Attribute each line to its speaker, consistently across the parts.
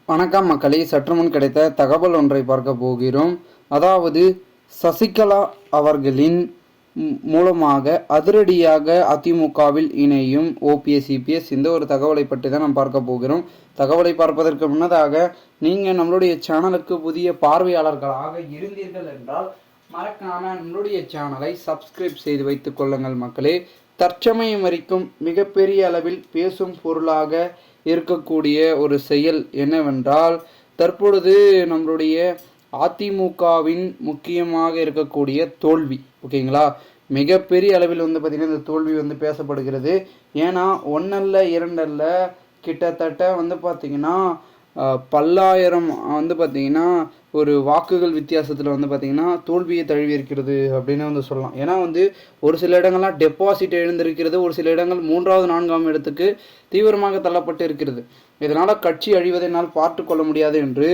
Speaker 1: வணக்கம் மக்களே, சற்று முன் கிடைத்த தகவல் ஒன்றை பார்க்க போகிறோம். அதாவது சசிகலா அவர்களின் மூலமாக அதிரடியாக அதிமுகவில் இணையும் ஓபிஎஸ் இபிஎஸ், இந்த ஒரு தகவலை பற்றி தான் நாம் பார்க்க போகிறோம். தகவலை பார்ப்பதற்கு முன்னதாக நீங்கள் நம்மளுடைய சேனலுக்கு புதிய பார்வையாளர்களாக இருந்தீர்கள் என்றால் மறக்காம நம்மளுடைய சேனலை சப்ஸ்கிரைப் செய்து வைத்துக் கொள்ளுங்கள் மக்களே. தற்சமயம் வரைக்கும் மிகப்பெரிய அளவில் பேசும் பொருளாக இருக்கக்கூடிய ஒரு செயல் என்னவென்றால், தற்பொழுது நம்மளுடைய அதிமுகவின் முக்கியமாக இருக்கக்கூடிய தோல்வி, ஓகேங்களா, மிகப்பெரிய அளவில் பார்த்திங்கன்னா இந்த தோல்வி பேசப்படுகிறது. ஏன்னா ஒன்றல்ல இரண்டல்ல, கிட்டத்தட்ட பார்த்திங்கன்னா பல்லாயிரம் பார்த்திங்கன்னா ஒரு வாக்குகள் வித்தியாசத்தில் பார்த்திங்கன்னா தோல்வியை தழுவி இருக்கிறது அப்படின்னு சொல்லலாம். ஏன்னா ஒரு சில இடங்கள்லாம் டெபாசிட் எழுந்திருக்கிறது, ஒரு சில இடங்கள் 3வது 4ஆம் இடத்துக்கு தீவிரமாக தள்ளப்பட்டு இருக்கிறது. இதனால் கட்சி அழிவதை என்னால் பார்த்து கொள்ள முடியாது என்று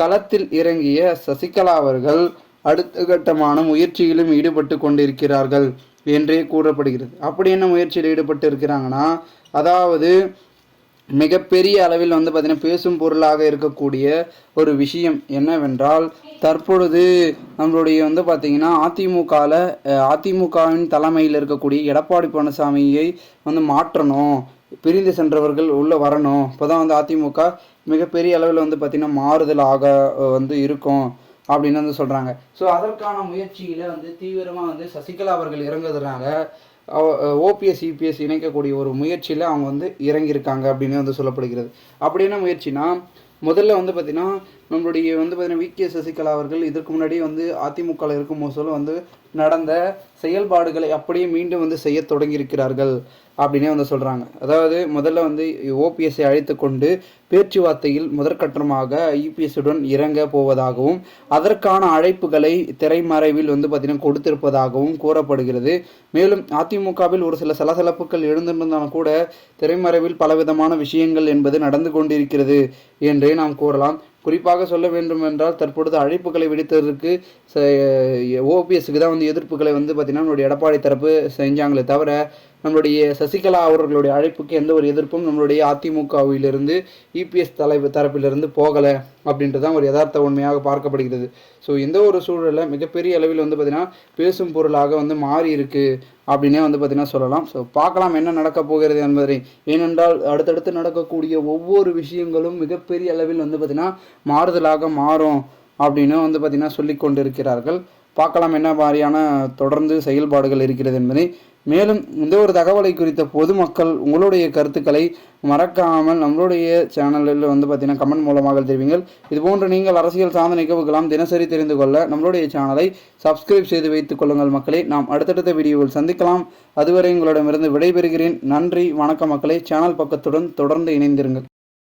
Speaker 1: களத்தில் இறங்கிய சசிகலா அவர்கள் அடுத்த கட்டமான முயற்சியிலும் ஈடுபட்டு கொண்டிருக்கிறார்கள் என்றே கூறப்படுகிறது. அப்படி என்ன முயற்சியில் ஈடுபட்டு இருக்கிறாங்கன்னா, அதாவது மிகப்பெரிய அளவில் பார்த்திங்கன்னா பேசும் பொருளாக இருக்கக்கூடிய ஒரு விஷயம் என்னவென்றால், தற்பொழுது நம்மளுடைய பார்த்திங்கன்னா அதிமுகவின் தலைமையில் இருக்கக்கூடிய எடப்பாடி பழனிசாமியை மாற்றணும், பிரிந்து சென்றவர்கள் உள்ளே வரணும், இப்போ தான் அதிமுக மிகப்பெரிய அளவில் பார்த்திங்கன்னா மாறுதலாக இருக்கும் அப்படின்னு சொல்கிறாங்க. ஸோ அதற்கான முயற்சியில் தீவிரமாக சசிகலா அவர்கள் இறங்குறதுனால ஓபிஎஸ் இபிஎஸ் இணைக்கக்கூடிய ஒரு முயற்சியில் அவங்க இறங்கியிருக்காங்க அப்படின்னு சொல்லப்படுகிறது. அப்படி என்ன முயற்சினா, முதல்ல பார்த்திங்கன்னா நம்மளுடைய பார்த்திங்கன்னா விகே சசிகலா அவர்கள் இதற்கு முன்னாடி அதிமுகவில் இருக்கும் போது நடந்த செயல்பாடுகளை அப்படியே மீண்டும் செய்ய தொடங்கியிருக்கிறார்கள் அப்படின்னே சொல்கிறாங்க. அதாவது முதல்ல ஓபிஎஸ்ஸை அழைத்து கொண்டு பேச்சுவார்த்தையில் முதற்கட்டமாக இபிஎஸ்ஸுடன் இறங்க போவதாகவும் அதற்கான அழைப்புகளை திரைமறைவில் பார்த்திங்கன்னா கொடுத்திருப்பதாகவும் கூறப்படுகிறது. மேலும் அதிமுகவில் ஒரு சில சலசலப்புகள் எழுந்திருந்தாலும் கூட திரைமறைவில் பலவிதமான விஷயங்கள் என்பது நடந்து கொண்டிருக்கிறது என்றே நாம் கூறலாம். குறிப்பாக சொல்ல வேண்டும் என்றால், தற்பொழுது அழைப்புகளை விடுத்ததற்கு ஓபிஎஸ்க்கு தான் எதிர்ப்புகளை பார்த்திங்கன்னா நம்மளுடைய எடப்பாடி தரப்பு செஞ்சாங்களே தவிர, நம்மளுடைய சசிகலா அவர்களுடைய அழைப்புக்கு எந்த ஒரு எதிர்ப்பும் நம்மளுடைய அதிமுகவிலிருந்து இபிஎஸ் தரப்பிலிருந்து போகலை அப்படின்றது தான் ஒரு யதார்த்த உண்மையாக பார்க்கப்படுகிறது. ஸோ இந்த ஒரு சூழலில் மிகப்பெரிய அளவில் பார்த்திங்கன்னா பேசும் பொருளாக மாறி இருக்கு அப்படின்னே பார்த்திங்கன்னா சொல்லலாம். ஸோ பார்க்கலாம் என்ன நடக்க போகிறது என்பதை. ஏனென்றால் அடுத்தடுத்து நடக்கக்கூடிய ஒவ்வொரு விஷயங்களும் மிகப்பெரிய அளவில் பார்த்திங்கன்னா மாறுதலாக மாறும் அப்படின்னு பார்த்திங்கன்னா சொல்லி கொண்டிருக்கிறார்கள். பார்க்கலாம் என்ன மாதிரியான தொடர்ந்து செயல்பாடுகள் இருக்கிறது என்பதை. மேலும் இந்த ஒரு தகவலை குறித்த பொதுமக்கள் உங்களுடைய கருத்துக்களை மறக்காமல் நம்மளுடைய சேனலில் பார்த்திங்கன்னா கமெண்ட் மூலமாக தெரிவிங்கள். இதுபோன்று நீங்கள் அரசியல் சார்ந்த நிகழ்வுகளாம் தினசரி தெரிந்து கொள்ள நம்மளுடைய சேனலை சப்ஸ்கிரைப் செய்து வைத்துக் கொள்ளுங்கள் மக்களே. நாம் அடுத்தடுத்த வீடியோவில் சந்திக்கலாம். அதுவரை உங்களிடமிருந்து விடைபெறுகிறேன். நன்றி, வணக்கம் மக்களே. சேனல் பக்கத்துடன் தொடர்ந்து இணைந்திருங்கள்.